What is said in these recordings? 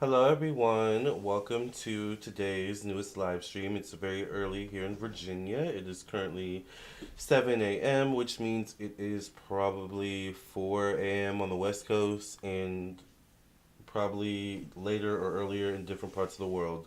Hello, everyone. Welcome to today's newest live stream. It's very early here in Virginia. It is currently 7 a.m., which means it is probably 4 a.m. on the West Coast and probably later or earlier in different parts of the world.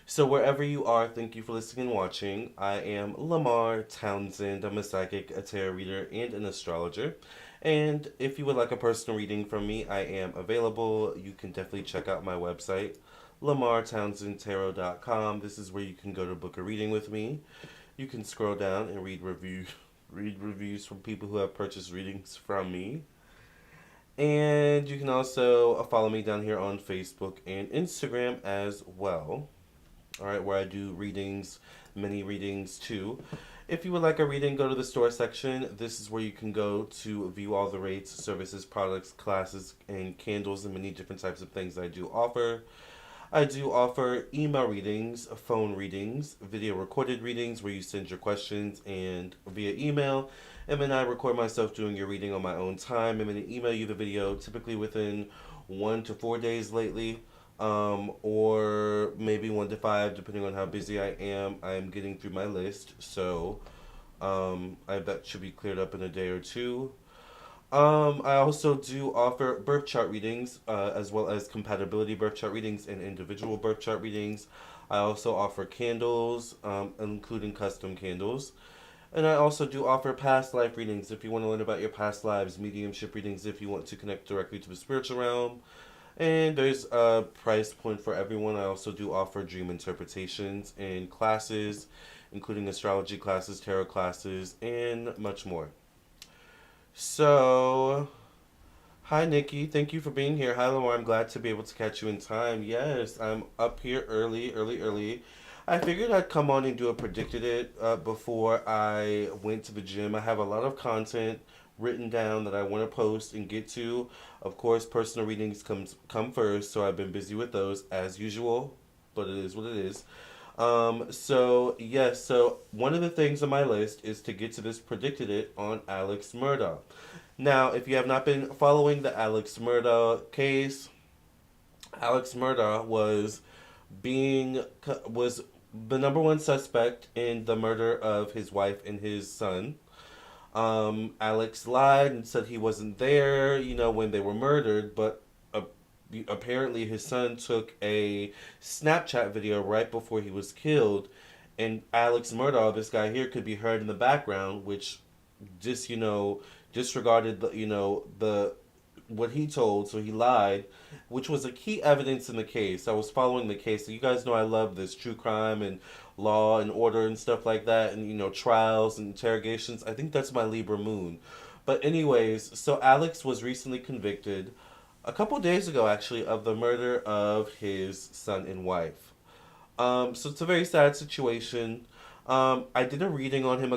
So, wherever you are, thank you for listening and watching. I am Lamarr Townsend. I'm a psychic, a tarot reader, and an astrologer. And if you would like a personal reading from me, I am available. You can definitely check out my website, lamartownsendtarot.com. This is where you can go to book a reading with me. You can scroll down and read reviews from people who have purchased readings from me. And you can also follow me down here on Facebook and Instagram as well. All right, where I do readings, mini readings too. If you would like a reading, go to the store section. This is where you can go to view all the rates, services, products, classes, and candles, and many different types of things I do offer. I do offer email readings, phone readings, video recorded readings where you send your questions and via email. And then I record myself doing your reading on my own time. And then email you the video typically within 1 to 4 days lately, or maybe 1 to 5, depending on how busy I am. I am getting through my list, so that should be cleared up in a day or two. I also do offer birth chart readings, as well as compatibility birth chart readings and individual birth chart readings. I also offer candles, including custom candles. And I also do offer past life readings if you want to learn about your past lives, mediumship readings if you want to connect directly to the spiritual realm. And there's a price point for everyone. I also do offer dream interpretations and classes, including astrology classes, tarot classes, and much more. So, hi Nikki, thank you for being here. Hi Lamar, I'm glad to be able to catch you in time. Yes, I'm up here early. I figured I'd come on and do a predicted it before I went to the gym. I have a lot of content written down that I want to post and get to. Of course, personal readings come first, so I've been busy with those as usual, but it is what it is. So yes, so one of the things on my list is to get to this predicted it on Alex Murdaugh. Now, if you have not been following the Alex Murdaugh case, Alex Murdaugh being was the number one suspect in the murder of his wife and his son. Alex lied and said he wasn't there, when they were murdered, but apparently his son took a Snapchat video right before he was killed, and Alex Murdaugh, this guy here, could be heard in the background, which just disregarded the what he told, so he lied, which was a key evidence in the case. I was following the case, so you guys know I love this true crime and law and order and stuff like that, and trials and interrogations. I think that's my Libra moon. But anyways, so Alex was recently convicted a couple days ago, actually, of the murder of his son and wife. So it's a very sad situation. I did a reading on him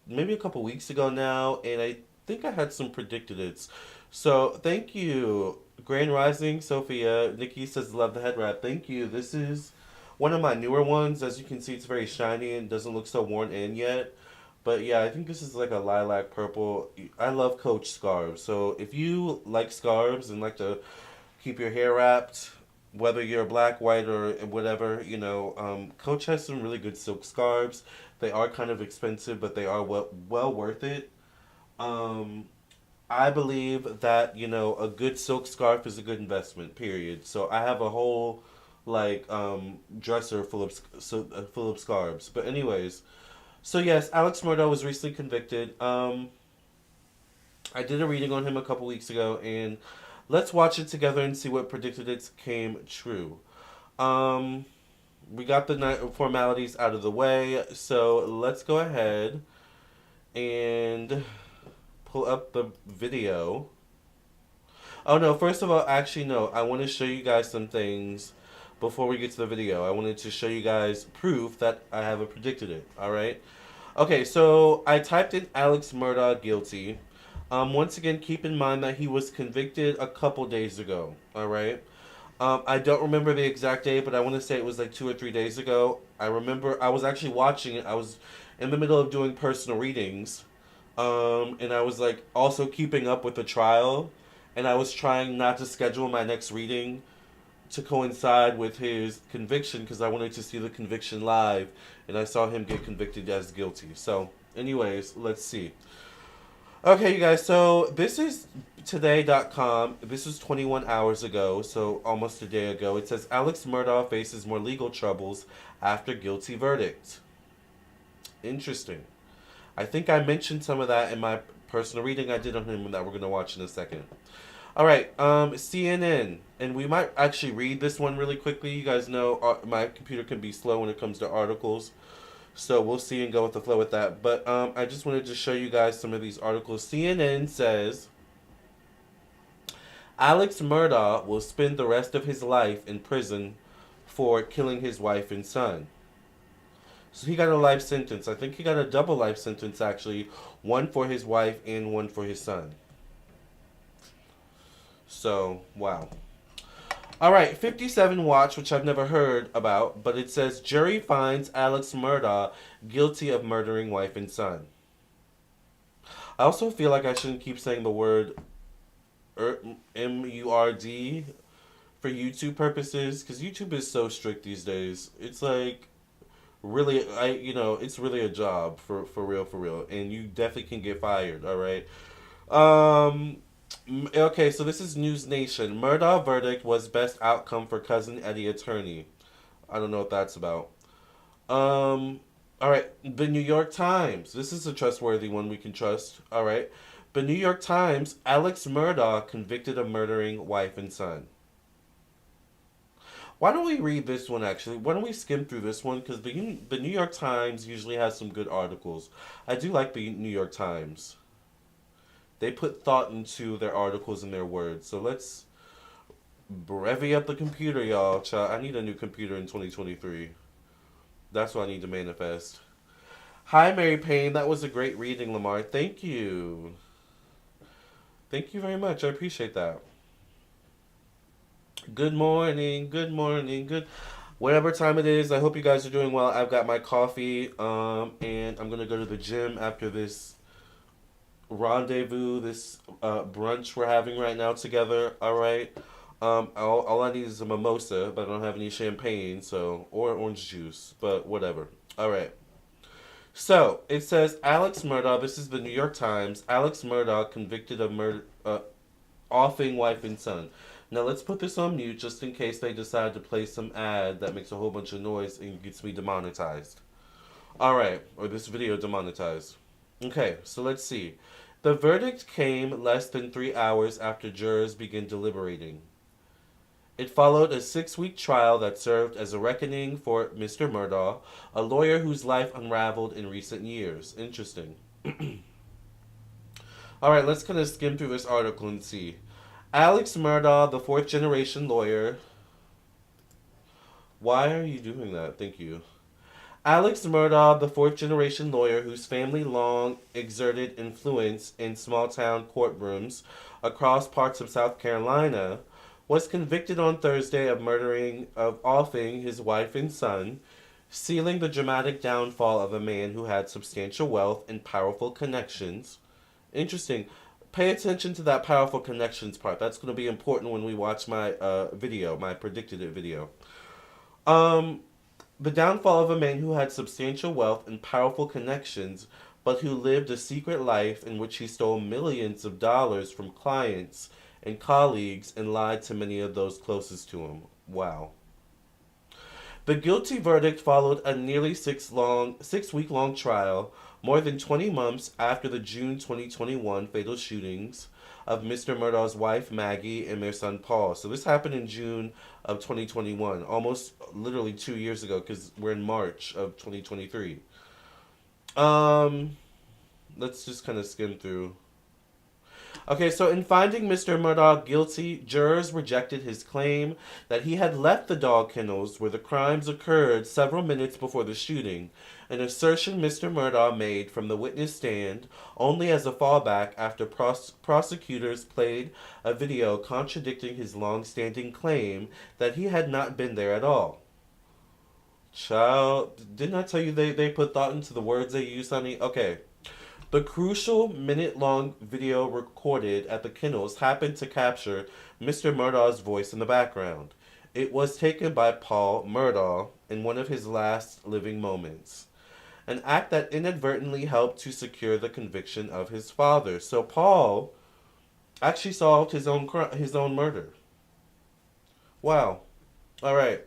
maybe a couple weeks ago now, and I think I had some predicted it's. So thank you, Grand Rising Sophia. Nikki says love the head wrap. Thank you. This is one of my newer ones. As you can see, it's very shiny and doesn't look so worn in yet. But yeah, I think this is like a lilac purple. I love Coach scarves. So if you like scarves and like to keep your hair wrapped, whether you're black, white, or whatever, Coach has some really good silk scarves. They are kind of expensive, but they are well worth it. Um, I believe that, a good silk scarf is a good investment, period. So I have a whole, like, dresser full of scarves. But anyways, so yes, Alex Murdaugh was recently convicted. I did a reading on him a couple weeks ago, and let's watch it together and see what predicted it came true. Um, we got the formalities out of the way, so let's go ahead and pull up the video. Oh no, first of all, actually no, I want to show you guys some things before we get to the video. I wanted to show you guys proof that I have predicted it, alright? Okay, so I typed in Alex Murdaugh guilty. Once again, keep in mind that he was convicted a couple days ago, alright? I don't remember the exact date, but I want to say it was like 2 or 3 days ago. I remember I was actually watching it. I was in the middle of doing personal readings, and I was like also keeping up with the trial, and I was trying not to schedule my next reading to coincide with his conviction because I wanted to see the conviction live, and I saw him get convicted as guilty. So, anyways, let's see. Okay, you guys, so this is today.com. This was 21 hours ago, so almost a day ago. It says Alex Murdaugh faces more legal troubles after guilty verdict. Interesting. I think I mentioned some of that in my personal reading I did on him that we're going to watch in a second. All right, CNN, and we might actually read this one really quickly. You guys know my computer can be slow when it comes to articles, so we'll see and go with the flow with that. But I just wanted to show you guys some of these articles. CNN says Alex Murdaugh will spend the rest of his life in prison for killing his wife and son. So he got a life sentence. I think he got a double life sentence, actually. One for his wife and one for his son. So, wow. All right, 57 Watch, which I've never heard about, but it says jury finds Alex Murdaugh guilty of murdering wife and son. I also feel like I shouldn't keep saying the word M-U-R-D for YouTube purposes, because YouTube is so strict these days. It's like, really, it's really a job for real, and you definitely can get fired, all right? Okay, so this is News Nation. Murdaugh verdict was best outcome for cousin Eddie attorney. I don't know what that's about. All right, the New York Times. This is a trustworthy one we can trust. All right, the New York Times. Alex Murdaugh convicted of murdering wife and son. Why don't we read this one actually? Why don't we skim through this one? Because the New York Times usually has some good articles. I do like the New York Times. They put thought into their articles and their words. So let's brevy up the computer, y'all. Child, I need a new computer in 2023. That's what I need to manifest. Hi, Mary Payne. That was a great reading, Lamarr. Thank you. Thank you very much. I appreciate that. Good morning. Good morning. Good. Whatever time it is, I hope you guys are doing well. I've got my coffee, and I'm going to go to the gym after this rendezvous, this brunch we're having right now together. All right. All I need is a mimosa, but I don't have any champagne, or orange juice, but whatever. All right. So it says Alex Murdaugh. This is the New York Times. Alex Murdaugh convicted of murder, offing wife and son. Now let's put this on mute just in case they decide to play some ad that makes a whole bunch of noise and gets me demonetized. All right, or this video demonetized. Okay, so let's see. The verdict came less than 3 hours after jurors began deliberating. It followed a 6-week trial that served as a reckoning for Mr. Murdaugh, a lawyer whose life unraveled in recent years. Interesting. All right, let's kind of skim through this article and see. Alex Murdaugh, the fourth-generation lawyer. Why are you doing that? Thank you. Alex Murdaugh, the fourth-generation lawyer whose family long exerted influence in small-town courtrooms across parts of South Carolina, was convicted on Thursday of offing his wife and son, sealing the dramatic downfall of a man who had substantial wealth and powerful connections. Interesting. Pay attention to that powerful connections part. That's going to be important when we watch my video, my predicted it video. The downfall of a man who had substantial wealth and powerful connections, but who lived a secret life in which he stole millions of dollars from clients and colleagues and lied to many of those closest to him. Wow. The guilty verdict followed a nearly 6-week-long trial, more than 20 months after the June 2021 fatal shootings of Mr. Murdaugh's wife, Maggie, and their son, Paul. So this happened in June of 2021, almost literally 2 years ago, because we're in March of 2023. Let's just kind of skim through. Okay, so in finding Mr. Murdaugh guilty, jurors rejected his claim that he had left the dog kennels where the crimes occurred several minutes before the shooting, an assertion Mr. Murdaugh made from the witness stand only as a fallback after prosecutors played a video contradicting his long-standing claim that he had not been there at all. Child, didn't I tell you they put thought into the words they use, honey? Okay. The crucial minute-long video recorded at the kennels happened to capture Mr. Murdaugh's voice in the background. It was taken by Paul Murdaugh in one of his last living moments, an act that inadvertently helped to secure the conviction of his father. So Paul actually solved his own murder. Wow. All right.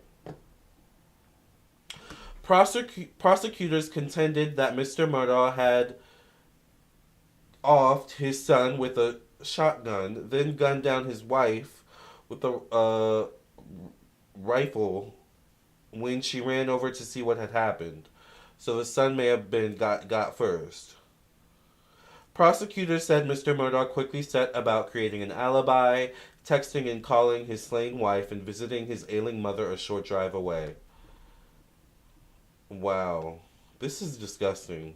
Prosecutors contended that Mr. Murdaugh had offed his son with a shotgun, then gunned down his wife with a rifle when she ran over to see what had happened. So the son may have been got first. Prosecutors said Mr. Murdock quickly set about creating an alibi, texting and calling his slain wife and visiting his ailing mother a short drive away. Wow. This is disgusting.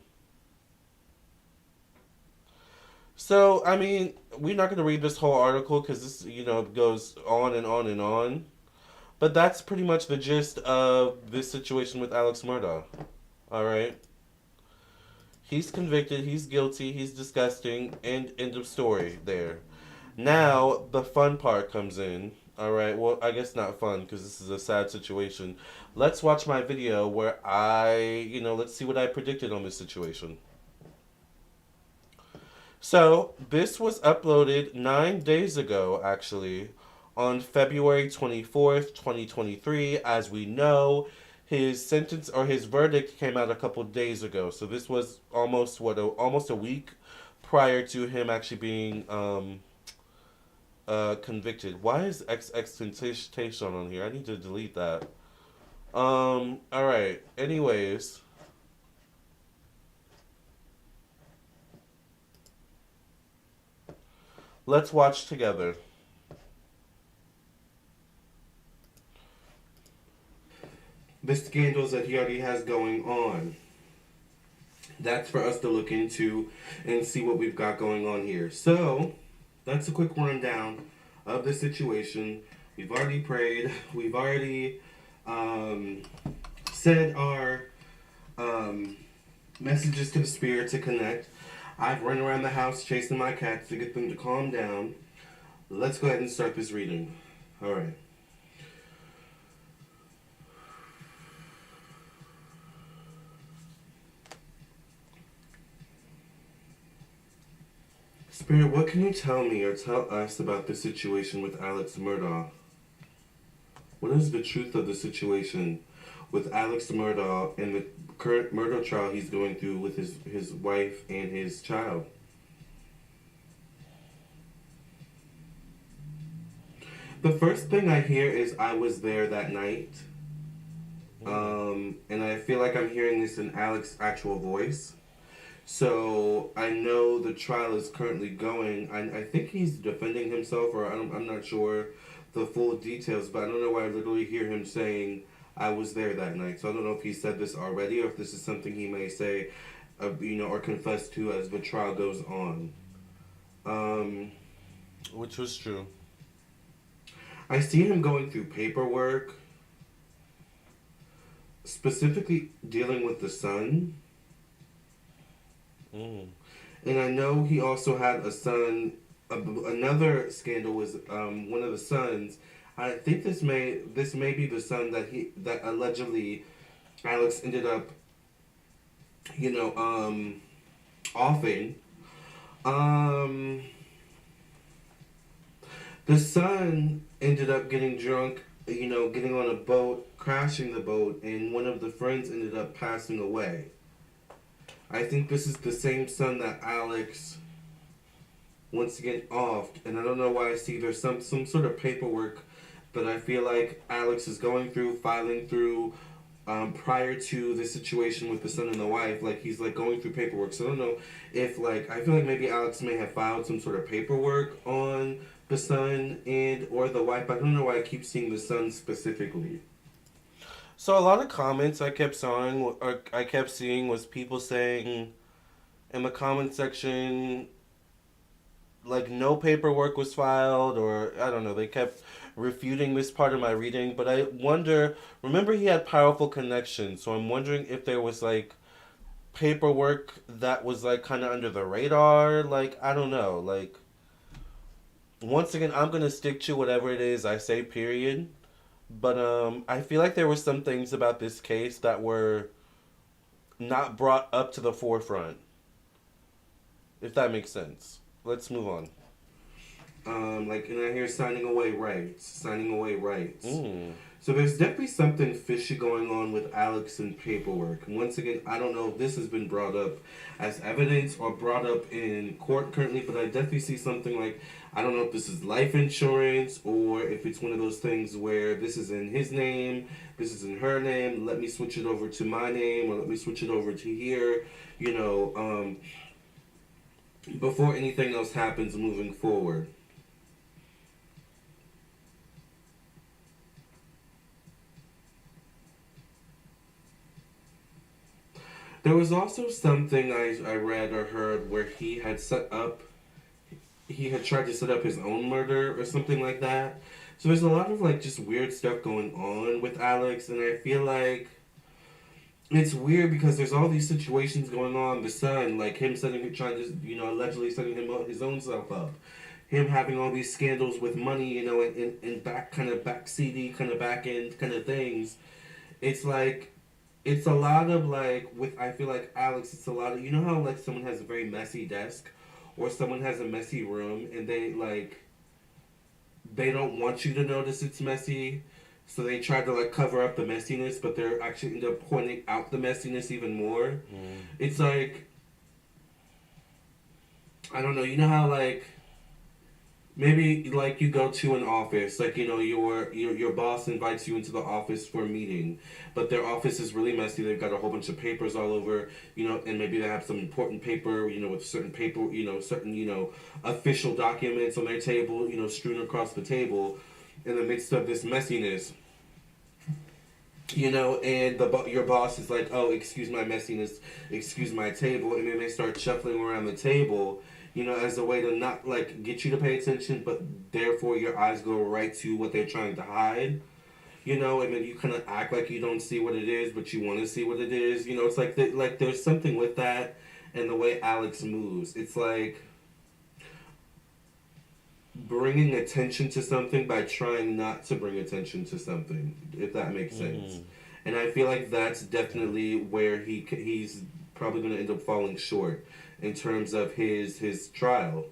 So, I mean, we're not going to read this whole article because this, goes on and on and on. But that's pretty much the gist of this situation with Alex Murdaugh. All right? He's convicted, he's guilty, he's disgusting, and end of story there. Now, the fun part comes in. All right, well, I guess not fun because this is a sad situation. Let's watch my video where let's see what I predicted on this situation. So, this was uploaded 9 days ago, actually, on February 24th, 2023. As we know, his sentence or his verdict came out a couple days ago. So, this was almost a week prior to him actually being convicted. Why is XXXTentacion on here? I need to delete that. Alright. Anyways. Let's watch together. The scandals that he already has going on. That's for us to look into and see what we've got going on here. So, that's a quick rundown of the situation. We've already prayed. We've already said our messages to the spirit to connect. I've run around the house chasing my cats to get them to calm down. Let's go ahead and start this reading. All right. Spirit, what can you tell me or tell us about the situation with Alex Murdaugh? What is the truth of the situation with Alex Murdaugh and the current murder trial he's going through with his wife and his child? The first thing I hear is I was there that night. And I feel like I'm hearing this in Alex's actual voice. So I know the trial is currently going. I think he's defending himself, or I'm not sure the full details, but I don't know why I literally hear him saying, I was there that night. So I don't know if he said this already or if this is something he may say, or confess to as the trial goes on. Which was true. I see him going through paperwork, specifically dealing with the son. And I know he also had a son. Another scandal was one of the sons. I think this may be the son that allegedly Alex ended up, offing. The son ended up getting drunk, getting on a boat, crashing the boat, and one of the friends ended up passing away. I think this is the same son that Alex wants to get offed, and I don't know why I see there's some sort of paperwork that I feel like Alex is filing through, prior to the situation with the son and the wife. Like, he's, going through paperwork. So I don't know if, I feel like maybe Alex may have filed some sort of paperwork on the son or the wife, but I don't know why I keep seeing the son specifically. So a lot of comments I kept seeing was people saying in the comment section, no paperwork was filed, or I don't know, they kept refuting this part of my reading. But I wonder, remember he had powerful connections, so I'm wondering if there was paperwork that was kind of under the radar. I don't know. Once again, I'm gonna stick to whatever it is I say, period. But I feel like there were some things about this case that were not brought up to the forefront, if that makes sense. Let's move on. And I hear signing away rights. Mm. So there's definitely something fishy going on with Alex and paperwork. And once again, I don't know if this has been brought up as evidence or brought up in court currently, but I definitely see something like, I don't know if this is life insurance or if it's one of those things where this is in his name, this is in her name, let me switch it over to my name or let me switch it over to here, you know, before anything else happens moving forward. There was also something I read or heard where he had tried to set up his own murder or something like that. So there's a lot of like just weird stuff going on with Alex, and I feel like it's weird because there's all these situations going on. The son, like him trying to, allegedly setting his own self up. Him having all these scandals with money, and back kind of back seedy, kind of back end kind of things. It's like it's a lot of like with I feel like Alex. It's a lot of how like someone has a very messy desk, or someone has a messy room, and they don't want you to notice it's messy, so they try to like cover up the messiness, but they're actually end up pointing out the messiness even more. Mm. It's like I don't know. You know how like maybe like you go to an office, like your boss invites you into the office for a meeting, but their office is really messy. They've got a whole bunch of papers all over, and maybe they have some important paper, with certain paper, certain official documents on their table, strewn across the table, in the midst of this messiness. And your boss is like, oh, excuse my messiness, excuse my table, and then they start shuffling around the table, as a way to not like get you to pay attention, but therefore your eyes go right to what they're trying to hide, and then you kind of act like you don't see what it is, but you want to see what it is. It's like like there's something with that, and the way Alex moves, it's like bringing attention to something by trying not to bring attention to something, if that makes sense. Mm. And I feel like that's definitely where he's probably going to end up falling short in terms of his trial.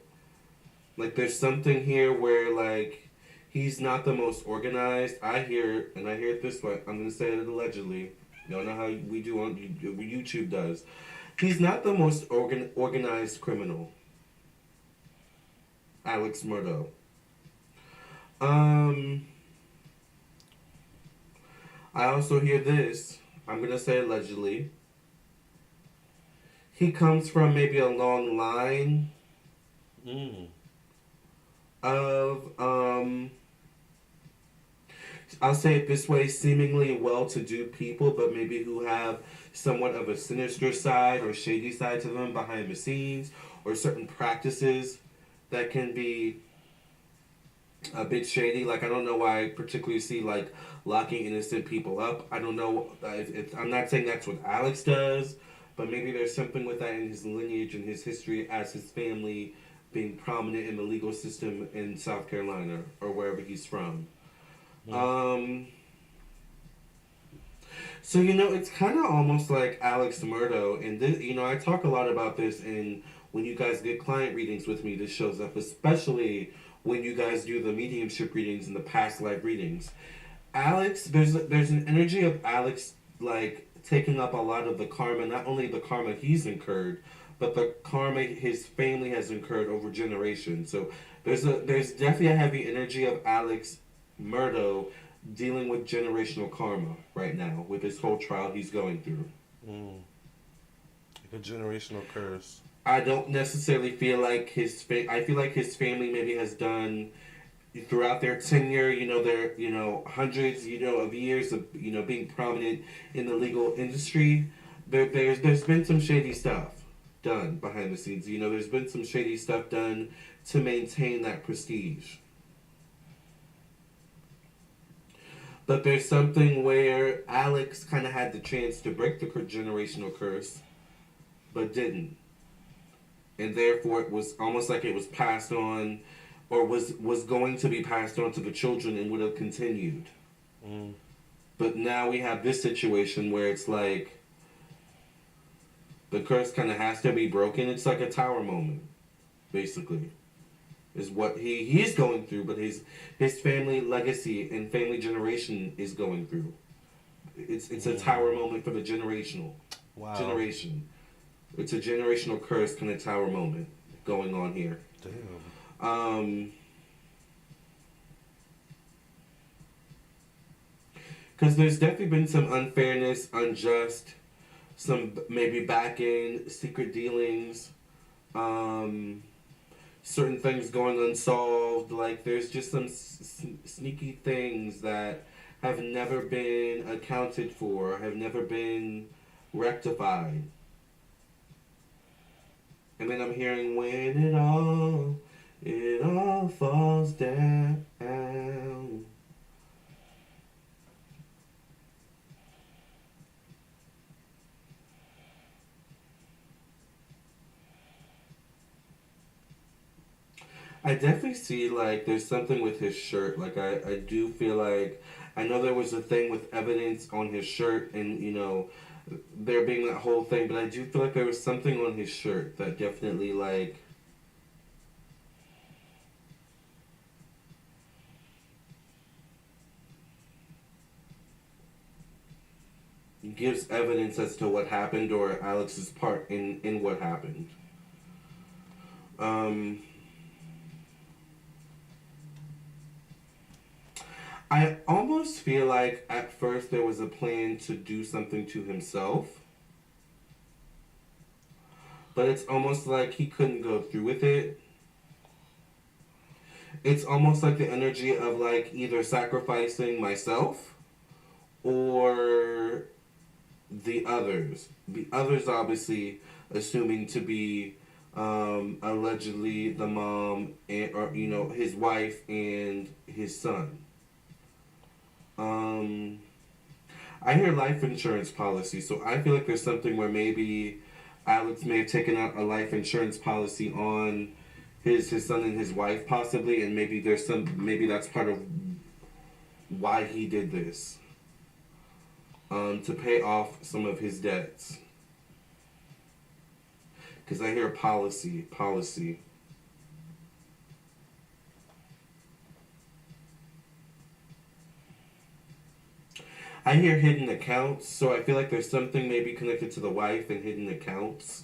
Like there's something here where like he's not the most organized. I hear it this way. I'm going to say it allegedly. You don't know how we do on YouTube does. He's not the most organized criminal. Alex Murdaugh. Um, I also hear this. I'm gonna say allegedly. He comes from maybe a long line Mm. of I'll say it this way, seemingly well-to-do people, but maybe who have somewhat of a sinister side or shady side to them behind the scenes, or certain practices that can be a bit shady. Like I don't know why I particularly see like locking innocent people up. I don't know. I'm not saying that's what Alex does, but maybe there's something with that in his lineage and his history as his family being prominent in the legal system in South Carolina or wherever he's from. Mm. Um, so it's kind of almost like Alex Murdaugh, and this, I talk a lot about this in when you guys get client readings with me. This shows up, especially when you guys do the mediumship readings and the past life readings. Alex, there's an energy of Alex like taking up a lot of the karma, not only the karma he's incurred, but the karma his family has incurred over generations. So there's definitely a heavy energy of Alex Murdaugh dealing with generational karma right now with this whole trial he's going through. Mm. Like a generational curse. I don't necessarily feel like I feel like his family maybe has done throughout their tenure, their hundreds, of years of being prominent in the legal industry. There's been some shady stuff done behind the scenes. There's been some shady stuff done to maintain that prestige. But there's something where Alex kind of had the chance to break the generational curse, but didn't, and therefore it was almost like it was passed on, or was going to be passed on to the children and would have continued. Mm. But now we have this situation where it's like the curse kind of has to be broken. It's like a tower moment, basically, is what he's going through, but his family legacy and family generation is going through. It's a tower moment for the Wow. generation. It's a generational curse kind of tower moment going on here. Damn. Um, because there's definitely been some unfairness, unjust, some maybe back end secret dealings, um, certain things going unsolved. Like there's just some sneaky things that have never been accounted for, have never been rectified. And then I'm hearing when it all falls down. I definitely see like there's something with his shirt. Like I do feel like I know there was a thing with evidence on his shirt and there being that whole thing, but I do feel like there was something on his shirt that definitely like gives evidence as to what happened or Alex's part in what happened. Um I almost feel like at first there was a plan to do something to himself, but it's almost like he couldn't go through with it. It's almost like the energy of like either sacrificing myself or the others. The others obviously assuming to be allegedly the mom and or his wife and his son. Um, I hear life insurance policy, so I feel like there's something where maybe Alex may have taken out a life insurance policy on his son and his wife possibly, and maybe that's part of why he did this. To pay off some of his debts. Because I hear policy. I hear hidden accounts, so I feel like there's something maybe connected to the wife and hidden accounts.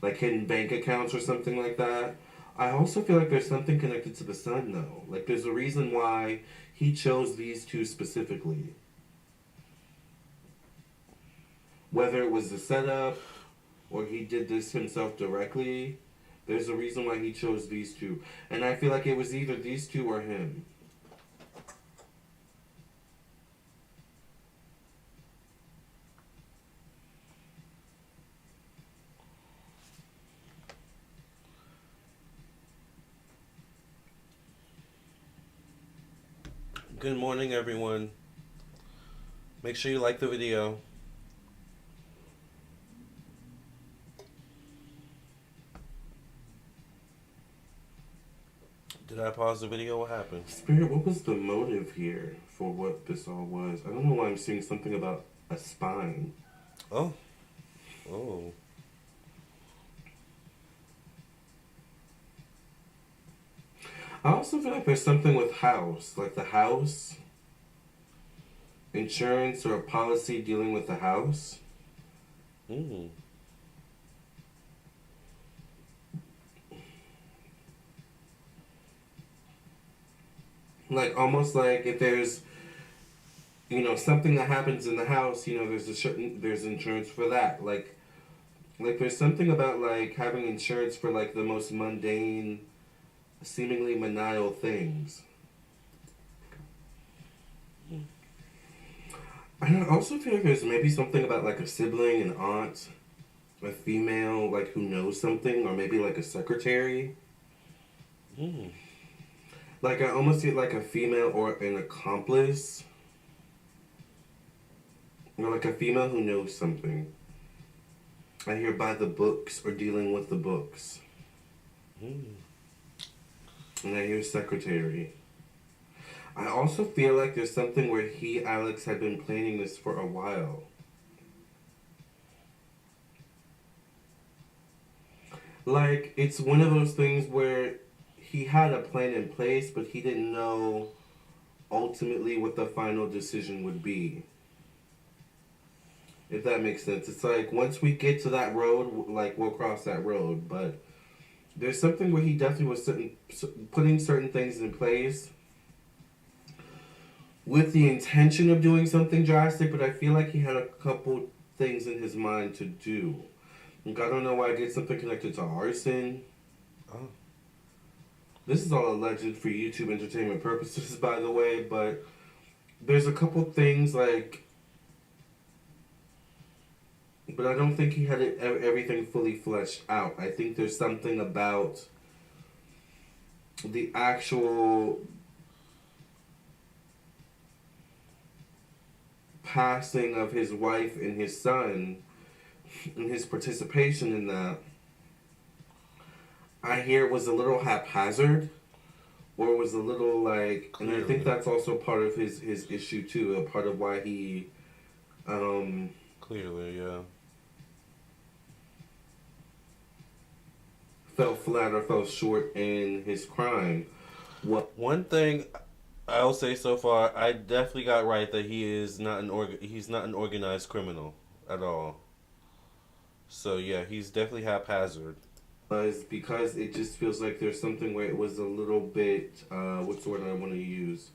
Like hidden bank accounts or something like that. I also feel like there's something connected to the son, though. Like there's a reason why he chose these two specifically. Whether it was the setup or he did this himself directly, there's a reason why he chose these two. And I feel like it was either these two or him. Good morning, everyone. Make sure you like the video. Did I pause the video? What happened? Spirit, what was the motive here for what this all was? I don't know why I'm seeing something about a spine. Oh. Oh. I also feel like there's something with house, like the house, insurance or a policy dealing with the house. Mm. Like almost like if there's something that happens in the house, there's insurance for that. Like there's something about like having insurance for like the most mundane, seemingly menial things. I also feel like there's maybe something about like a sibling, an aunt, a female like who knows something, or maybe like a secretary. Mm. Like I almost see like a female or an accomplice, or like a female who knows something. I hear by the books or dealing with the books. Mm. And I hear secretary. I also feel like there's something where Alex, had been planning this for a while. Like, it's one of those things where he had a plan in place, but he didn't know ultimately what the final decision would be. If that makes sense. It's like, once we get to that road, like, we'll cross that road. But there's something where he definitely was putting certain things in place with the intention of doing something drastic, but I feel like he had a couple things in his mind to do. Like, I don't know why I get something connected to arson. Oh. This is all alleged for YouTube entertainment purposes, by the way, but there's a couple things like, but I don't think he had everything fully fleshed out. I think there's something about the actual passing of his wife and his son and his participation in that. I hear it was a little haphazard, or it was a little like, Clearly. and I think that's also part of his issue too, a part of why he, Clearly, yeah. fell flat or fell short in his crime. What? One thing I'll say so far, I definitely got right that he is not he's not an organized criminal at all. So yeah, he's definitely haphazard. Was because it just feels like there's something where it was a little bit, what's the word I want to use?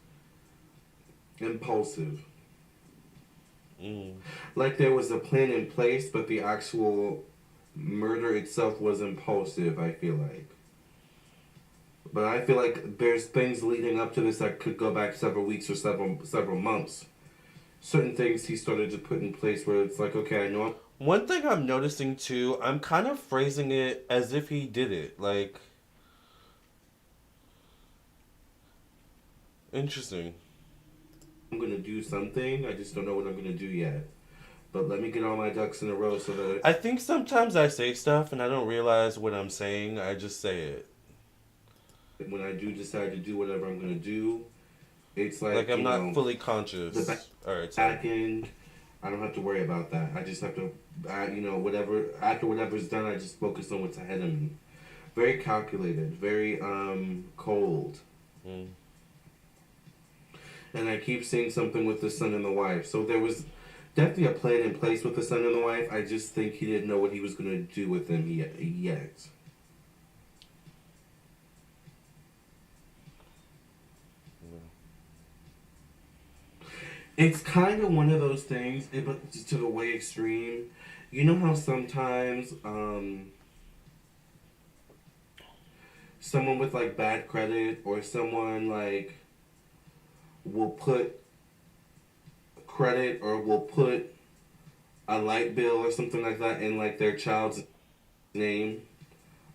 Impulsive. Mm. Like there was a plan in place, but the actual murder itself was impulsive, I feel like. But I feel like there's things leading up to this that could go back several weeks or several months. Certain things he started to put in place where it's like, okay, I know. One thing I'm noticing too, I'm kind of phrasing it as if he did it. Like, interesting. I'm gonna do something. I just don't know what I'm gonna do yet. But let me get all my ducks in a row so that I think sometimes I say stuff and I don't realize what I'm saying. I just say it. when I do decide to do whatever I'm gonna do, it's like I'm you not know fully the conscious. All right, back sorry. end. I don't have to worry about that. I just have to, whatever after whatever's done, I just focus on what's ahead of me. Very calculated, very cold. Mm. And I keep seeing something with the son and the wife. So there was definitely a plan in place with the son and the wife. I just think he didn't know what he was going to do with them yet. It's kind of one of those things, but just to the way extreme. You know how sometimes someone with like bad credit or someone like will put credit or will put a light bill or something like that in like their child's name,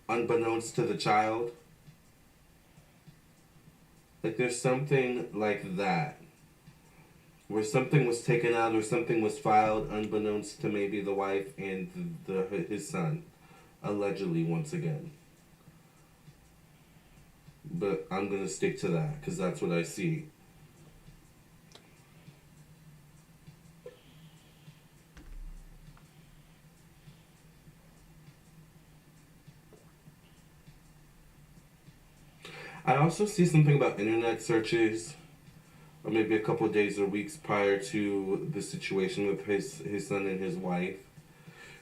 unbeknownst to the child. Like there's something like that, where something was taken out or something was filed unbeknownst to maybe the wife and his son, allegedly once again. But I'm gonna stick to that because that's what I see. I also see something about internet searches, or maybe a couple of days or weeks prior to the situation with his son and his wife.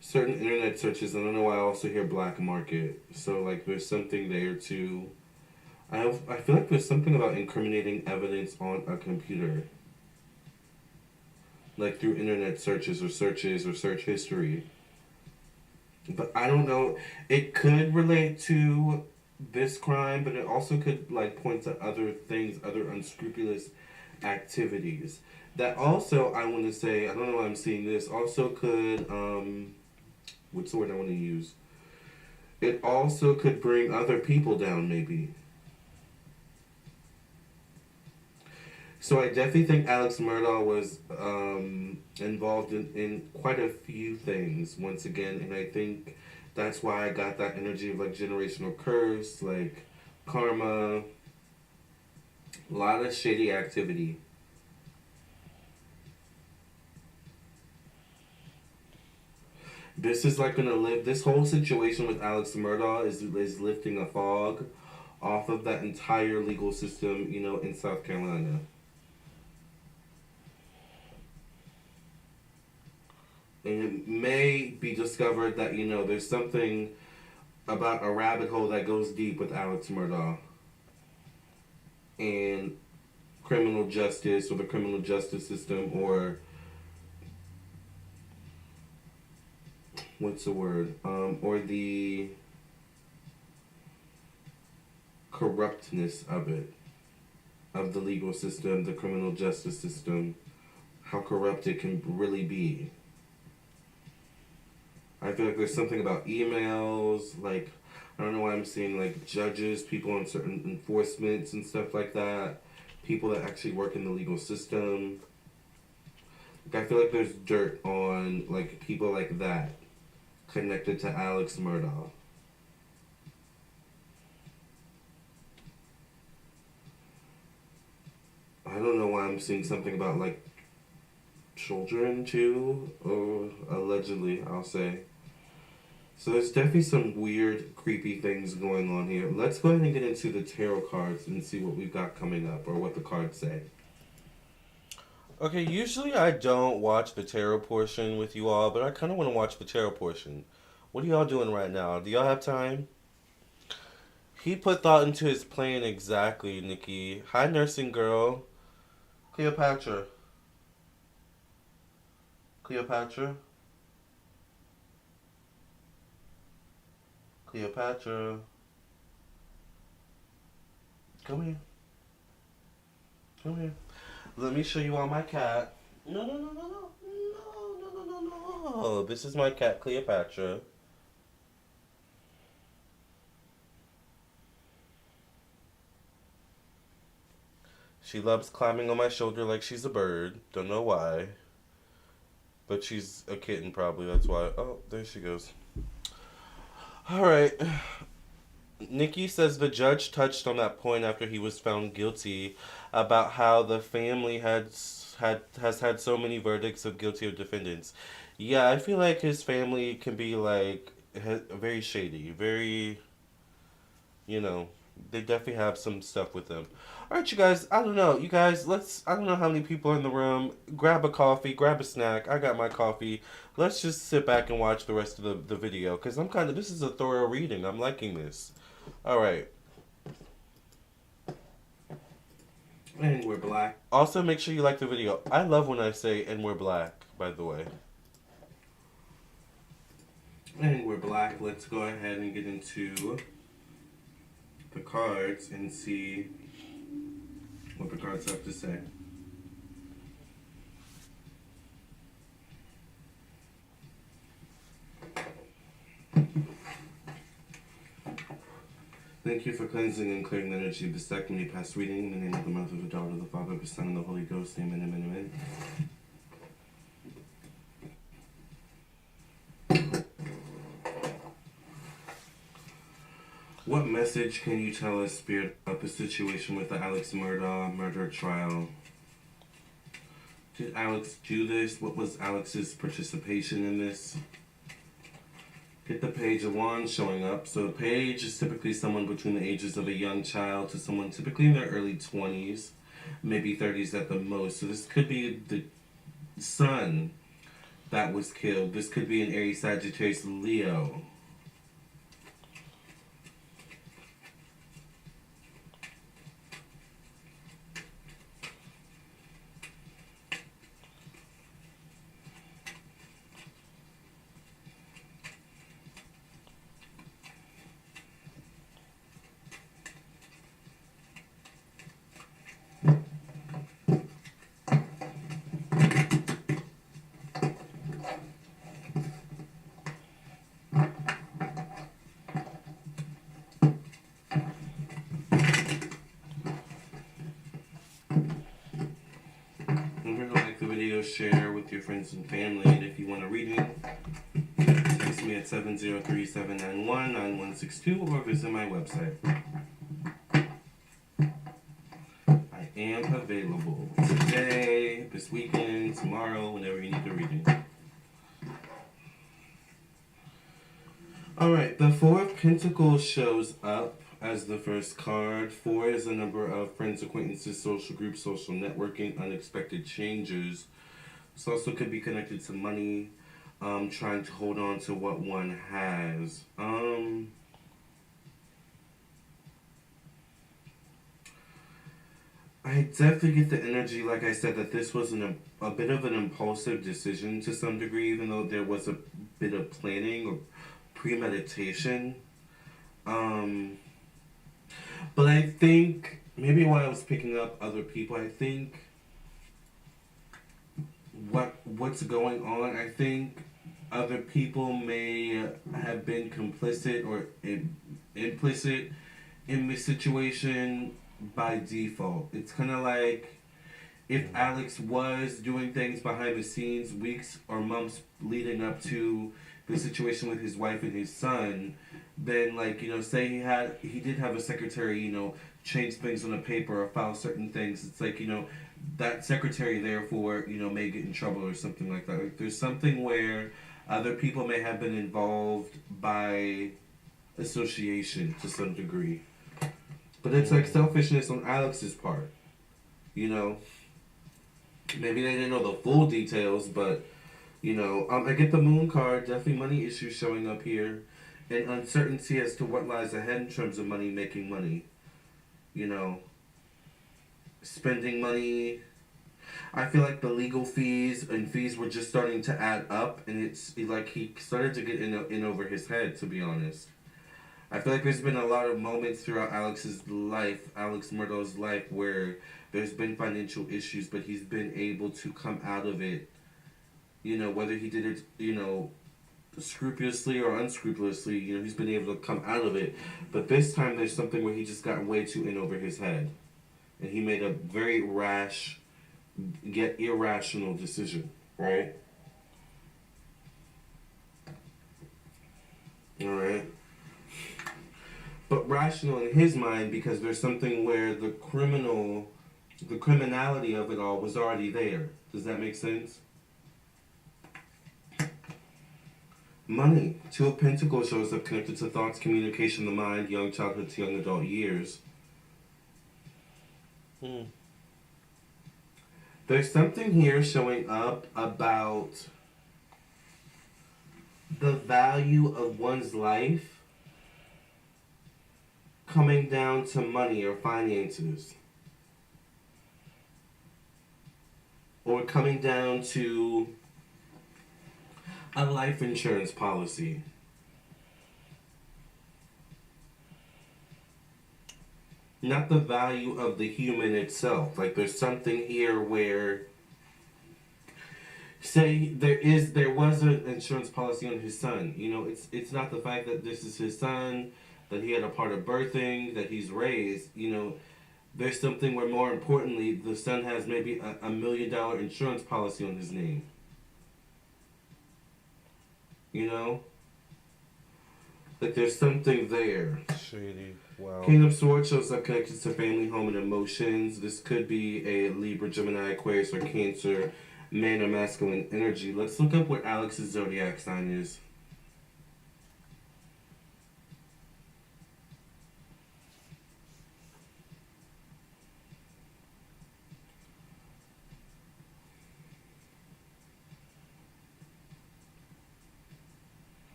Certain internet searches, I don't know why I also hear black market. So like there's something there too. I feel like there's something about incriminating evidence on a computer. Like through internet searches or search history. But I don't know. It could relate to this crime, but it also could like point to other things, other unscrupulous activities. That also I want to say, I don't know why I'm seeing this, also could what's the word I want to use? It also could bring other people down maybe. So I definitely think Alex Murdaugh was involved in quite a few things once again, and I think that's why I got that energy of like generational curse, like karma, A lot of shady activity. This is like gonna live. This whole situation with Alex Murdaugh is lifting a fog off of that entire legal system, in South Carolina. And it may be discovered that, there's something about a rabbit hole that goes deep with Alex Murdaugh and criminal justice or the criminal justice system, or what's the word? Or the corruptness of it, of the legal system, the criminal justice system, how corrupt it can really be. I feel like there's something about emails, like, I don't know why I'm seeing, like, judges, people on certain enforcements and stuff like that, people that actually work in the legal system. Like, I feel like there's dirt on, like, people like that connected to Alex Murdaugh. I don't know why I'm seeing something about, like, children, too, or allegedly, I'll say. So there's definitely some weird, creepy things going on here. Let's go ahead and get into the tarot cards and see what we've got coming up, or what the cards say. Okay, usually I don't watch the tarot portion with you all, but I kind of want to watch the tarot portion. What are y'all doing right now? Do y'all have time? He put thought into his plan exactly, Nikki. Hi, nursing girl. Cleopatra. Cleopatra. Cleopatra. Come here. Come here. Let me show you all my cat. No, no, no, no, no. No, no, no, no, no. This is my cat, Cleopatra. She loves climbing on my shoulder like she's a bird. Don't know why. But she's a kitten, probably. That's why. Oh, there she goes. All right. Nikki says the judge touched on that point after he was found guilty about how the family has had so many verdicts of guilty of defendants. Yeah, I feel like his family can be like very shady, very, you know, they definitely have some stuff with them. All right, you guys. I don't know. You guys, let's. I don't know how many people are in the room. Grab a coffee. Grab a snack. I got my coffee. Let's just sit back and watch the rest of the video because I'm kind of. This is a thorough reading. I'm liking this. All right. And we're black. Also, make sure you like the video. I love when I say "and we're black." By the way. And we're black. Let's go ahead and get into the cards and see what the cards have to say. Thank you for cleansing and clearing the energy of the second past reading. In the name of the Mother, the Daughter, the Father, the Son, and the Holy Ghost. Amen, amen, amen. What message can you tell us, Spirit, about the situation with the Alex Murdaugh murder trial? Did Alex do this? What was Alex's participation in this? Get the Page of Wands showing up. So the page is typically someone between the ages of a young child to someone typically in their early 20s, maybe 30s at the most. So this could be the son that was killed. This could be an Aries, Sagittarius, Leo. Share with your friends and family, and if you want a reading, text me at 703-791-9162 or visit my website. I am available today, this weekend, tomorrow, whenever you need the reading. Alright, the Four of Pentacles shows up as the first card. 4 is a number of friends, acquaintances, social groups, social networking, unexpected changes. This also could be connected to money, trying to hold on to what one has. I definitely get the energy, like I said, that this was a bit of an impulsive decision to some degree, even though there was a bit of planning or premeditation. But I think, maybe while I was picking up other people, I think what's going on, I think other people may have been complicit or implicit in this situation by default. It's kind of like if Alex was doing things behind the scenes weeks or months leading up to the situation with his wife and his son, then, like, you know, say he did have a secretary, you know, change things on a paper or file certain things. It's like, you know, that secretary therefore, you know, may get in trouble or something like that. Like, there's something where other people may have been involved by association to some degree. But it's like selfishness on Alex's part. You know, maybe they didn't know the full details, but, you know, I get the moon card, definitely money issues showing up here, and uncertainty as to what lies ahead in terms of money, making money. You know, spending money. I feel like the legal fees and fees were just starting to add up, and it's like he started to get in over his head, to be honest. I feel like there's been a lot of moments throughout Alex Murdaugh's life, where there's been financial issues, but he's been able to come out of it. You know, whether he did it, you know, scrupulously or unscrupulously, you know, he's been able to come out of it. But this time there's something where he just got way too in over his head. And he made a very rash, yet irrational decision, right? Alright. But rational in his mind, because there's something where the criminality of it all was already there. Does that make sense? Money. 2 of Pentacles shows up connected to thoughts, communication, the mind, young childhood to young adult years. There's something here showing up about the value of one's life coming down to money or finances. Or coming down to a life insurance policy. Not the value of the human itself. Like, there's something here where, say there was an insurance policy on his son. You know, it's not the fact that this is his son, that he had a part of birthing, that he's raised. You know, there's something where, more importantly, the son has maybe a $1 million insurance policy on his name. You know? Like, there's something there. Shady. Wow. King of Swords shows up connected to family, home, and emotions. This could be a Libra, Gemini, Aquarius, or Cancer, man or masculine energy. Let's look up what Alex's zodiac sign is.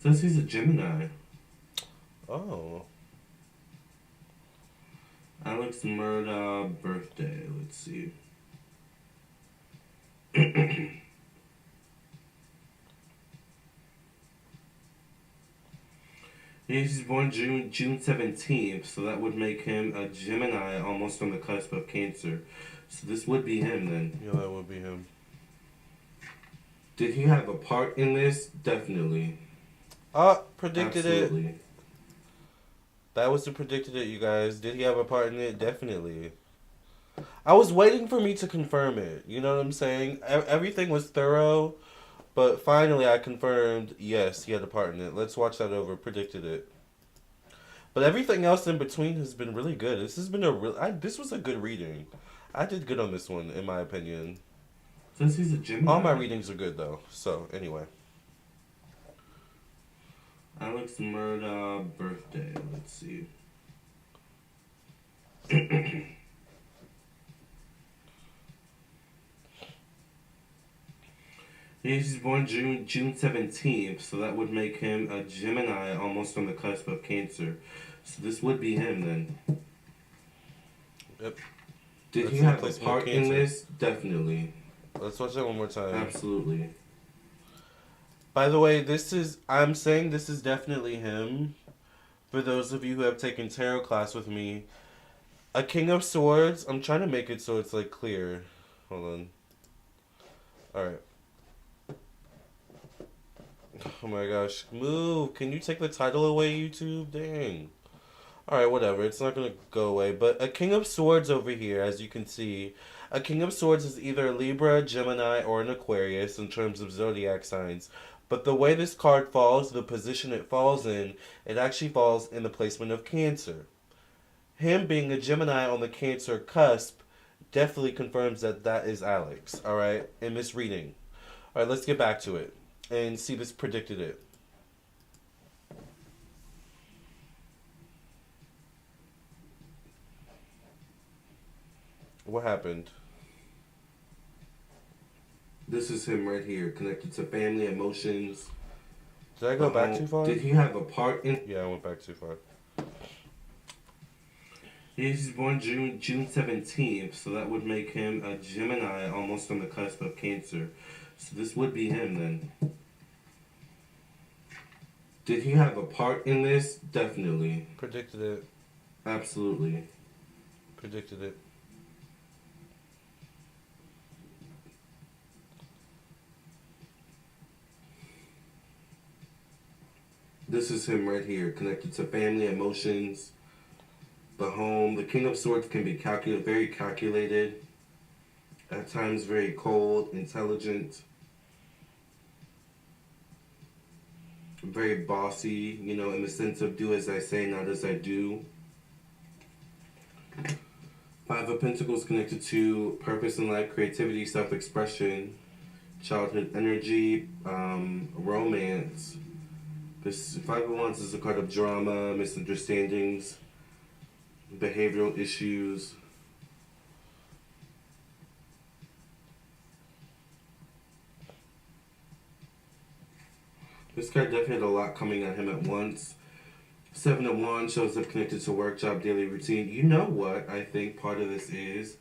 Says he's a Gemini. Oh. Alex Murdaugh birthday. Let's see. He's born June 17th, so that would make him a Gemini, almost on the cusp of Cancer. So this would be him then. Yeah, that would be him. Did he have a part in this? Definitely. Predicted Absolutely. it. That was the predicted it, you guys. Did he have a part in it? Definitely. I was waiting for me to confirm it. You know what I'm saying? Everything was thorough, but finally I confirmed, yes, he had a part in it. Let's watch that over. Predicted it. But everything else in between has been really good. This has been this was a good reading. I did good on this one, in my opinion. Since he's a All my Gemini. readings are good though. So anyway, Alex Murdaugh birthday. Let's see. He's born June 17th, so that would make him a Gemini, almost on the cusp of Cancer. So this would be him then. yep. Did That's he the have a placement of part in Cancer. this? Definitely. Let's watch that one more time. Absolutely. By the way, I'm saying this is definitely him. For those of you who have taken tarot class with me, a King of Swords. I'm trying to make it so it's like clear. Hold on. All right. Oh my gosh, move! Can you take the title away, YouTube? Dang. Alright, whatever. It's not gonna go away. But a King of Swords over here, as you can see. A King of Swords is either a Libra, Gemini, or an Aquarius in terms of zodiac signs. But the way this card falls, the position it falls in, it actually falls in the placement of Cancer. Him being a Gemini on the Cancer cusp definitely confirms that that is Alex, alright? In this reading. Alright, let's get back to it. And see this predicted it. What happened? This is him right here, connected to family, emotions. Did I go back too far? Did he have a part in? Yeah, I went back too far. He's born June 17th, so that would make him a Gemini, almost on the cusp of Cancer. So this would be him then. Did he have a part in this? Definitely. Predicted it. Absolutely. Predicted it. This is him right here, connected to family, emotions, the home. The King of Swords can be very calculated, at times very cold, intelligent, very bossy, in the sense of do as I say, not as I do. Five of Pentacles connected to purpose in life, creativity, self-expression, childhood energy, romance. This Five of Wands is a card of drama, misunderstandings, behavioral issues. This card definitely had a lot coming at him at once. Seven of Wands shows up connected to work, job, daily routine. You know what I think part of this is?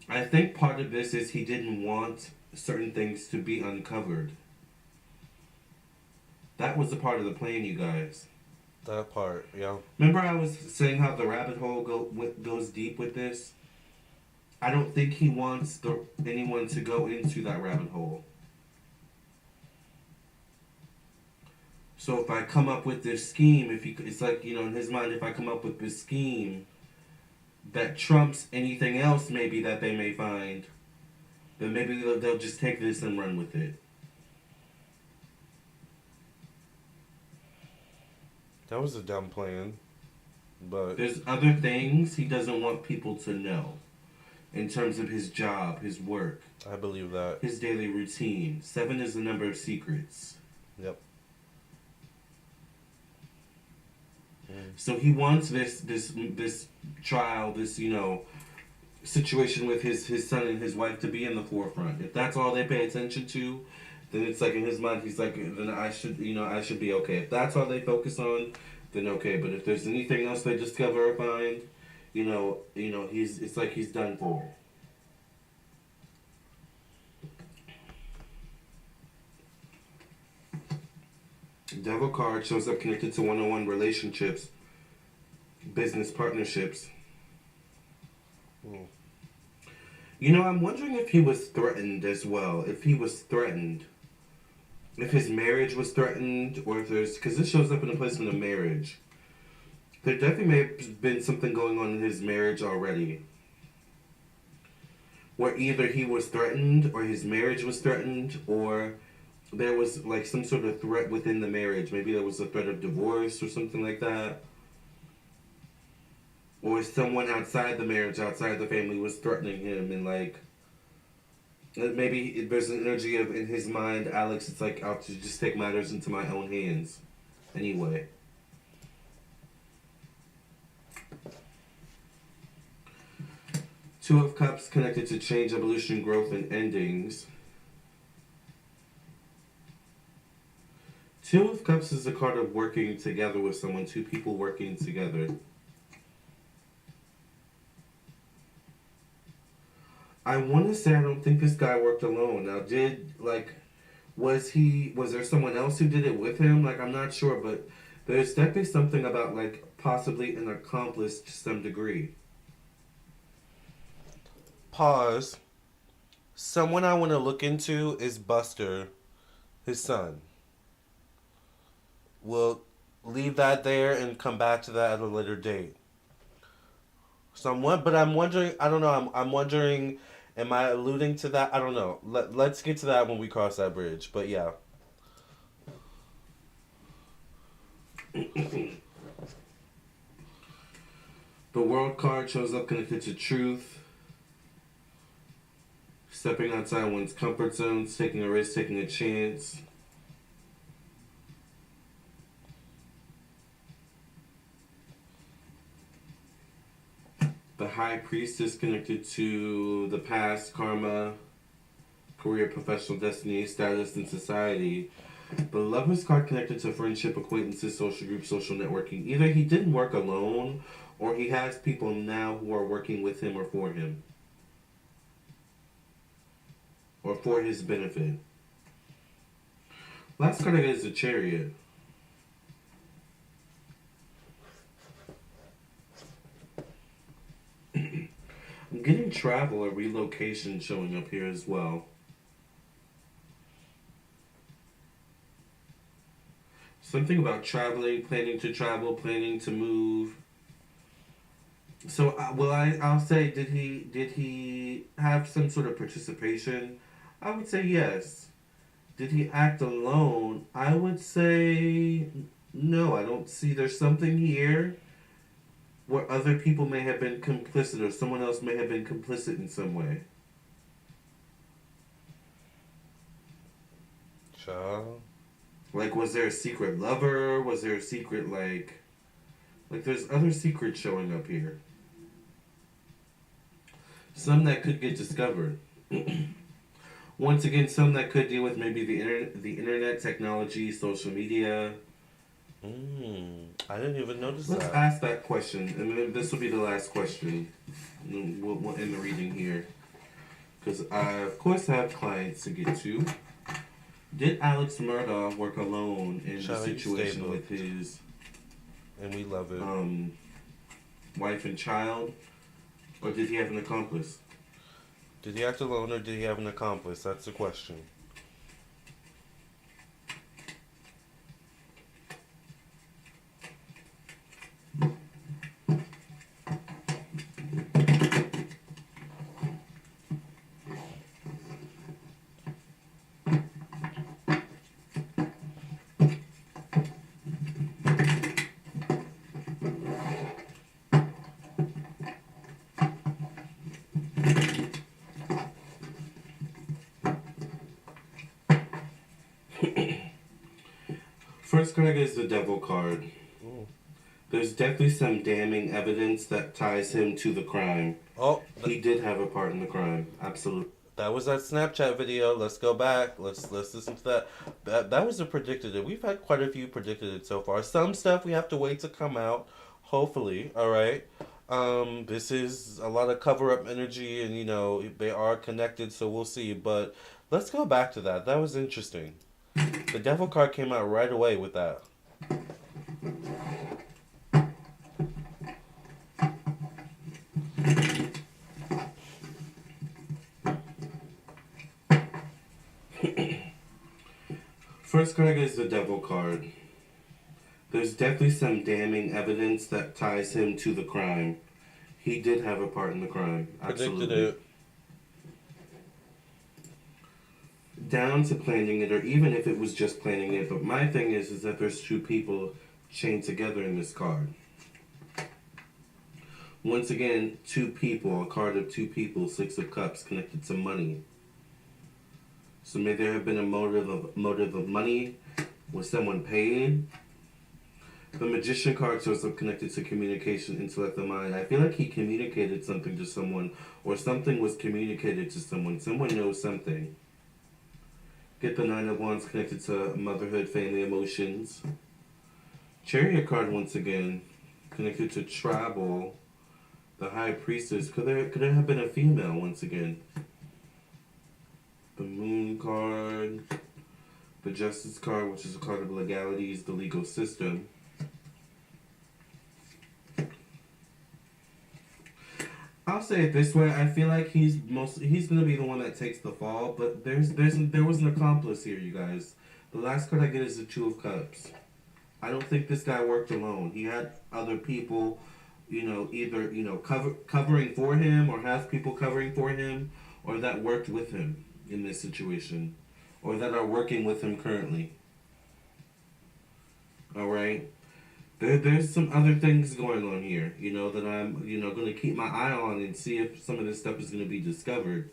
I think part of this is he didn't want certain things to be uncovered. That was a part of the plan, you guys. That part, yeah. Remember I was saying how the rabbit hole goes deep with this? I don't think he wants anyone to go into that rabbit hole. So if I come up with this scheme, it's like, in his mind, if I come up with this scheme that trumps anything else maybe that they may find, then maybe they'll just take this and run with it. That was a dumb plan. But There's other things he doesn't want people to know in terms of his job, his work, I believe that. his daily routine. 7 is the number of secrets. Yep. So he wants this trial, this situation with his son and his wife to be in the forefront. If that's all they pay attention to, then it's like in his mind he's like, then I should be okay. If that's all they focus on, then okay. But if there's anything else they discover or find, it's like he's done for. Devil card shows up connected to one-on-one relationships, business partnerships. I'm wondering if he was threatened as well. If he was threatened. If his marriage was threatened, or if because this shows up in the placement of marriage. There definitely may have been something going on in his marriage already. Where either he was threatened, or his marriage was threatened, or there was like some sort of threat within the marriage. Maybe there was a threat of divorce or something like that. or someone outside the marriage, outside the family, was threatening him, and like maybe there's an energy of in his mind, Alex. It's like I'll just take matters into my own hands. Anyway, Two of Cups connected to change, evolution, growth, and endings. Two of Cups is a card of working together with someone, two people working together. I want to say I don't think this guy worked alone. Now, was there someone else who did it with him? Like, I'm not sure, but there's definitely something about, like, possibly an accomplice to some degree. Pause. Someone I want to look into is Buster, his son. We'll leave that there and come back to that at a later date. But I'm wondering. I don't know. I'm wondering. Am I alluding to that? I don't know. Let's get to that when we cross that bridge. But yeah. The World card shows up connected to truth, stepping outside one's comfort zones, taking a risk, taking a chance. The High Priestess connected to the past, karma, career, professional destiny, status, and society. The Lover's card connected to friendship, acquaintances, social group, social networking. Either he didn't work alone, or he has people now who are working with him or for him. Or for his benefit. Last card I get is the Chariot. I'm getting travel or relocation showing up here as well. Something about traveling, planning to travel, planning to move. So, I'll say, did he have some sort of participation? I would say yes. Did he act alone? I would say no. I don't see. There's something here where other people may have been complicit, or someone else may have been complicit in some way. Child. Like, was there a secret lover? Was there a secret, like there's other secrets showing up here. Some that could get discovered. Once again, some that could deal with maybe the internet, technology, social media. I didn't even notice Let's that. ask that question, and then this will be the last question. We'll end the reading here. Because I, of course, have clients to get to. Did Alex Murdaugh work alone in the situation with his and we love it. Wife and child, or did he have an accomplice? Did he act alone or did he have an accomplice? That's the question. First card is the Devil card. Ooh. There's definitely some damning evidence that ties him to the crime. Oh, He did have a part in the crime. Absolutely. that was that Snapchat video. Let's go back. Let's listen to that. That was a predicted it. We've had quite a few predicted it so far. Some stuff we have to wait to come out. Hopefully, all right. This is a lot of cover up energy, and they are connected, so we'll see. But let's go back to that. That was interesting. The Devil card came out right away with that. First card is the Devil card. There's definitely some damning evidence that ties him to the crime. He did have a part in the crime. Absolutely. Predicted it. Down to planning it, or even if it was just planning it. But my thing is that there's two people chained together in this card. Once again, two people, a card of two people, Six of Cups connected to money. So may there have been a motive of money. Was someone paying? The Magician card shows up connected to communication, intellect, and mind. I feel like he communicated something to someone, or something was communicated to someone. Someone knows something. Get the Nine of Wands connected to motherhood, family, emotions. Chariot card once again connected to travel. The High Priestess. Could there have been a female once again? The Moon card. The Justice card, which is a card of legalities, the legal system. I'll say it this way: I feel like he's gonna be the one that takes the fall, but there was an accomplice here, you guys. The last card I get is the Two of Cups. I don't think this guy worked alone. He had other people, either covering for him, or has people covering for him, or that worked with him in this situation, or that are working with him currently. All right. There's some other things going on here, that I'm, going to keep my eye on and see if some of this stuff is going to be discovered.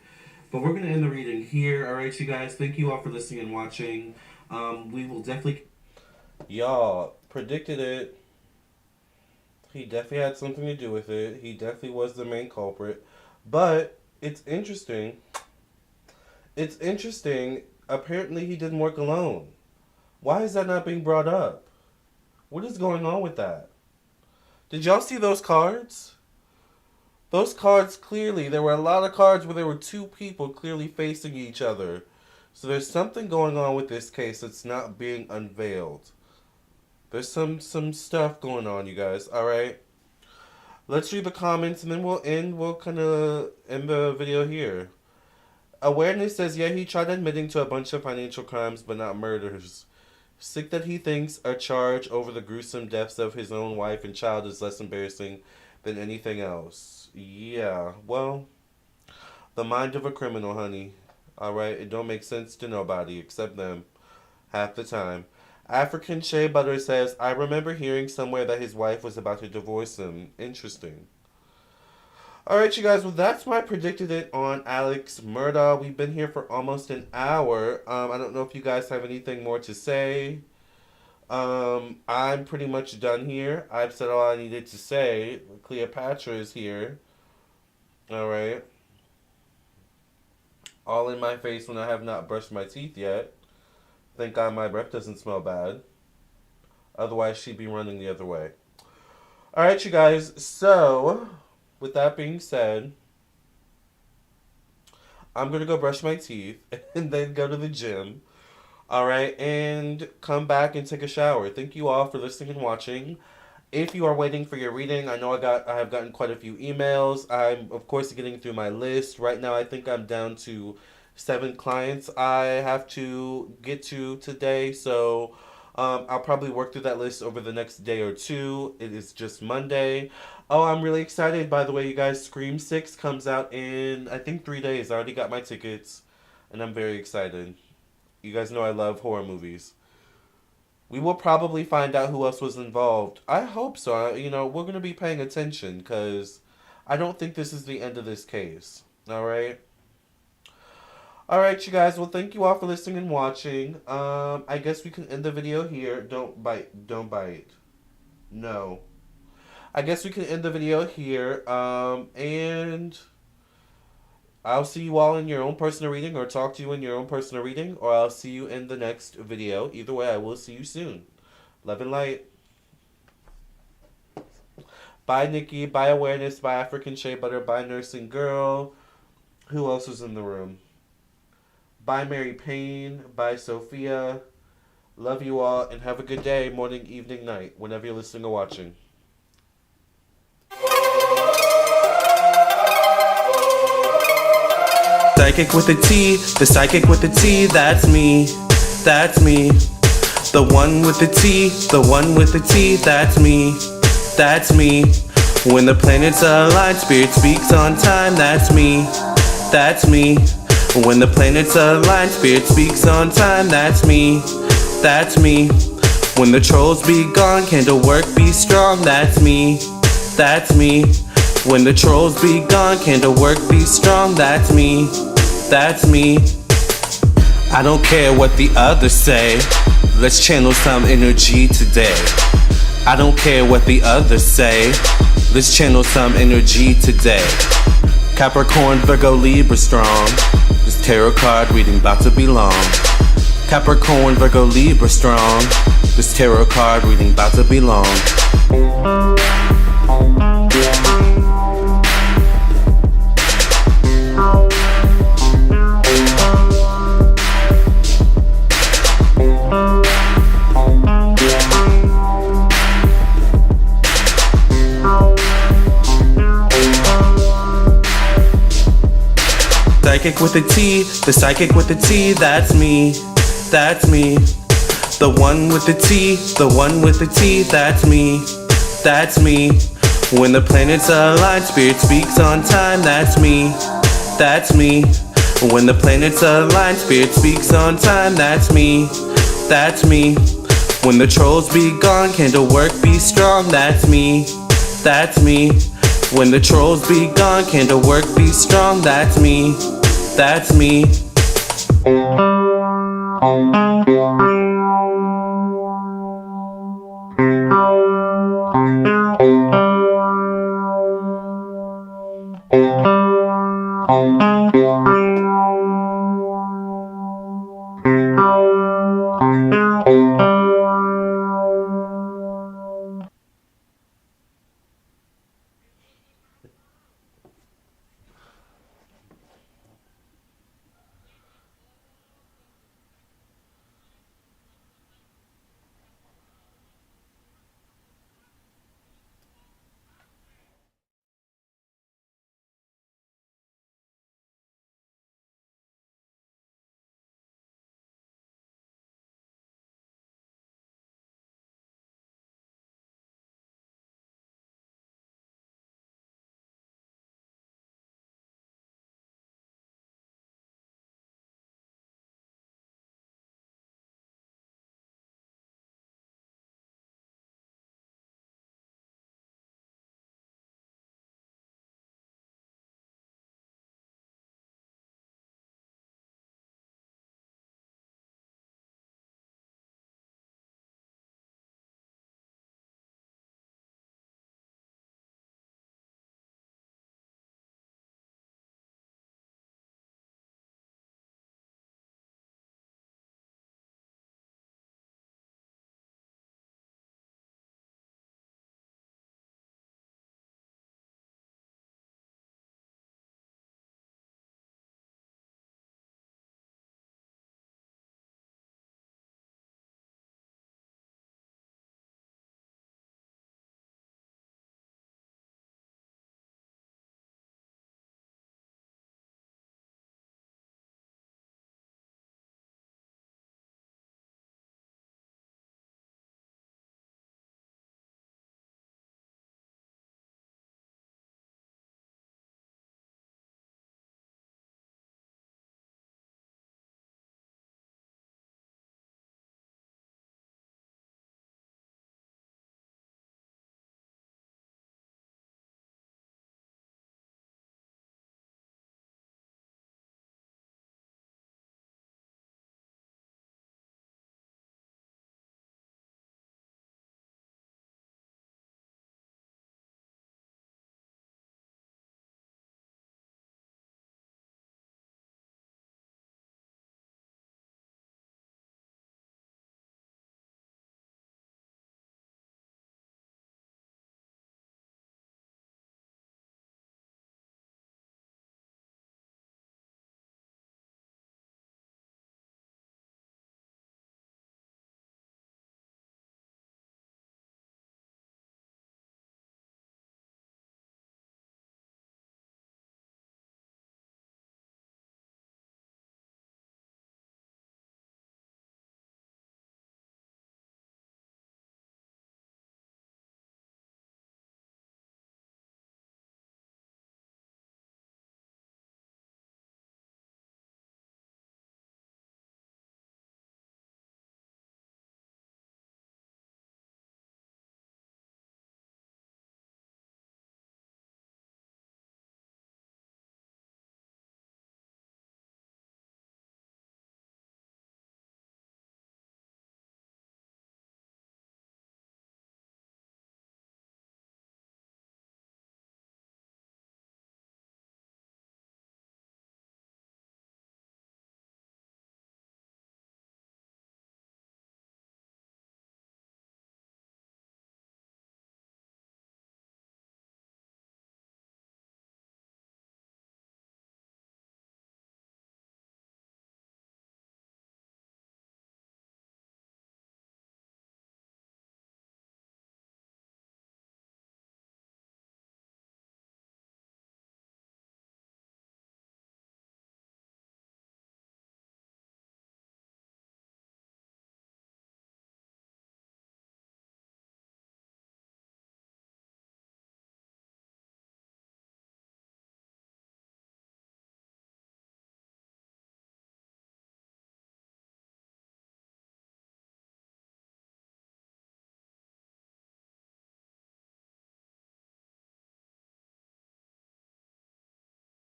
But we're going to end the reading here. All right, you guys. Thank you all for listening and watching. We will definitely... Y'all predicted it. He definitely had something to do with it. He definitely was the main culprit. But it's interesting. Apparently he didn't work alone. Why is that not being brought up? What is going on with that? Did y'all see those cards? Those cards clearly, there were a lot of cards where there were two people clearly facing each other. So there's something going on with this case that's not being unveiled. There's some stuff going on, you guys. Alright? Let's read the comments and then we'll kind of end the video here. Awareness says, yeah, he tried admitting to a bunch of financial crimes but not murders. Sick that he thinks a charge over the gruesome deaths of his own wife and child is less embarrassing than anything else. Yeah, well, the mind of a criminal, honey. Alright, it don't make sense to nobody except them. Half the time. African Shea Butter says, I remember hearing somewhere that his wife was about to divorce him. Interesting. Alright, you guys, well, that's my predicted it on Alex Murdaugh. We've been here for almost an hour. I don't know if you guys have anything more to say. I'm pretty much done here. I've said all I needed to say. Cleopatra is here. Alright. All in my face when I have not brushed my teeth yet. Thank God my breath doesn't smell bad. Otherwise, she'd be running the other way. Alright, you guys, so... with that being said, I'm going to go brush my teeth and then go to the gym. Alright, and come back and take a shower. Thank you all for listening and watching. If you are waiting for your reading, I know I have gotten quite a few emails. I'm, of course, getting through my list. Right now, I think I'm down to 7 clients I have to get to today. So... I'll probably work through that list over the next day or two. It is just Monday. Oh, I'm really excited, by the way, you guys. Scream 6 comes out in, I think, 3 days. I already got my tickets, and I'm very excited. You guys know I love horror movies. We will probably find out who else was involved. I hope so. We're going to be paying attention, because I don't think this is the end of this case. Alright? Alright, you guys. Well, thank you all for listening and watching. I guess we can end the video here. Don't bite. Don't bite. No. I guess we can end the video here. And I'll see you all in your own personal reading, or talk to you in your own personal reading, or I'll see you in the next video. Either way, I will see you soon. Love and light. Bye, Nikki. Bye, Awareness. Bye, African Shea Butter. Bye, Nursing Girl. Who else was in the room? Bye, Mary Payne. Bye, Sophia. Love you all, and have a good day, morning, evening, night, whenever you're listening or watching. Psychic with a T, the psychic with a T, that's me. That's me. The one with the T, the one with the T, that's me. That's me. When the planets align, spirit speaks on time, that's me. That's me. When the planets align, spirit speaks on time, that's me. That's me. When the trolls be gone, candle work be strong, that's me. That's me. When the trolls be gone, candle work be strong. That's me, that's me. I don't care what the others say. Let's channel some energy today. I don't care what the others say. Let's channel some energy today. Capricorn, Virgo, Libra strong. This tarot card reading about to be long. Capricorn, Virgo, Libra strong. This tarot card reading about to be long. Psychic with a T, the psychic with the T, that's me, that's me. The one with the T, the one with the T, that's me, that's me. When the planets align, spirit speaks on time, that's me, that's me. When the planets align, spirit speaks on time, that's me, that's me. When the trolls be gone, candle work be strong, that's me, that's me. When the trolls be gone, candle work be strong, that's me, that's me.